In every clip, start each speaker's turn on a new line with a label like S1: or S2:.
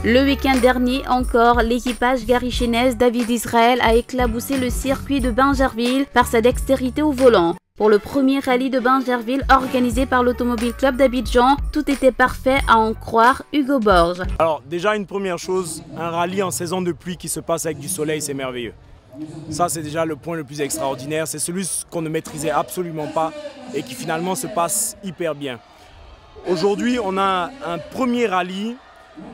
S1: Le week-end dernier encore, l'équipage Garichenez David Israel a éclaboussé le circuit de Bingerville par sa dextérité au volant. Pour le premier rallye de Bingerville organisé par l'Automobile Club d'Abidjan, tout était parfait à en croire Hugo Borges.
S2: Alors déjà une première chose, un rallye en saison de pluie qui se passe avec du soleil, c'est merveilleux. Ça c'est déjà le point le plus extraordinaire, c'est celui qu'on ne maîtrisait absolument pas et qui finalement se passe hyper bien. Aujourd'hui on a un premier rallye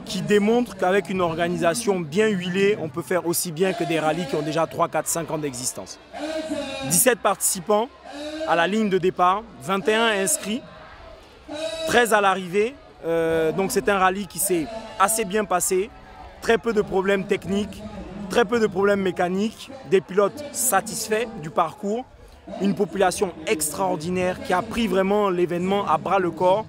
S2: qui démontre qu'avec une organisation bien huilée, on peut faire aussi bien que des rallyes qui ont déjà 3, 4, 5 ans d'existence. 17 participants à la ligne de départ, 21 inscrits, 13 à l'arrivée. Donc c'est un rallye qui s'est assez bien passé, très peu de problèmes techniques, très peu de problèmes mécaniques, des pilotes satisfaits du parcours, une population extraordinaire qui a pris vraiment l'événement à bras le corps.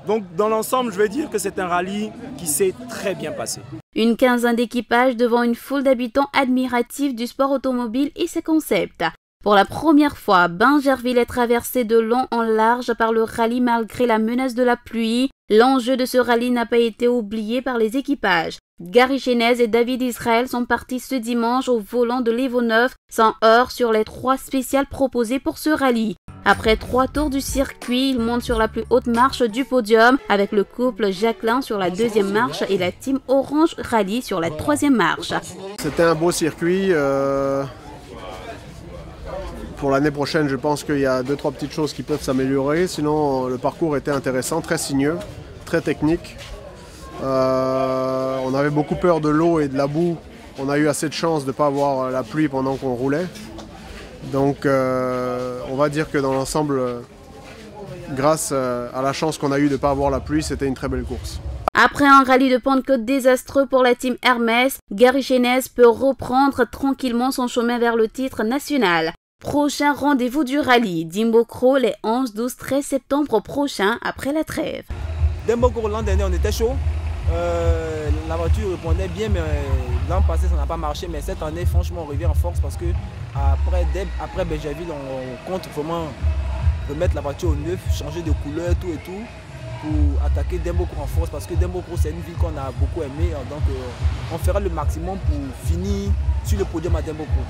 S2: Donc dans l'ensemble, je vais dire que c'est un rallye qui s'est très bien passé.
S1: Une quinzaine d'équipages devant une foule d'habitants admiratifs du sport automobile et ses concepts. Pour la première fois, Bingerville est traversé de long en large par le rallye malgré la menace de la pluie. L'enjeu de ce rallye n'a pas été oublié par les équipages. Garichenez et David Israel sont partis ce dimanche au volant de l'Evo 9 sans heurts sur les 3 spéciales proposées pour ce rallye. Après 3 tours du circuit, ils montent sur la plus haute marche du podium avec le couple Jacquelin sur la 2e marche et la team Orange Rally sur la 3e marche.
S3: C'était un beau circuit. Pour l'année prochaine, je pense qu'il y a 2-3 petites choses qui peuvent s'améliorer. Sinon, le parcours était intéressant, très sinueux, très technique. On avait beaucoup peur de l'eau et de la boue. On a eu assez de chance de ne pas avoir la pluie pendant qu'on roulait. Donc, on va dire que dans l'ensemble, grâce à la chance qu'on a eue de ne pas avoir la pluie, c'était une très belle course.
S1: Après un rallye de Pentecôte désastreux pour la team Hermès, Garichenez peut reprendre tranquillement son chemin vers le titre national. Prochain rendez-vous du rallye, Dimbokro les 11, 12, 13 septembre prochains après la trêve.
S4: Dimbokro, l'an dernier on était chaud, la voiture répondait bien mais l'an passé ça n'a pas marché, mais cette année franchement on revient en force parce que après Bingerville on compte vraiment remettre la voiture au neuf, changer de couleur tout et tout pour attaquer Dimbokro en force parce que Dimbokro c'est une ville qu'on a beaucoup aimé, donc on fera le maximum pour finir sur le podium à Dimbokro.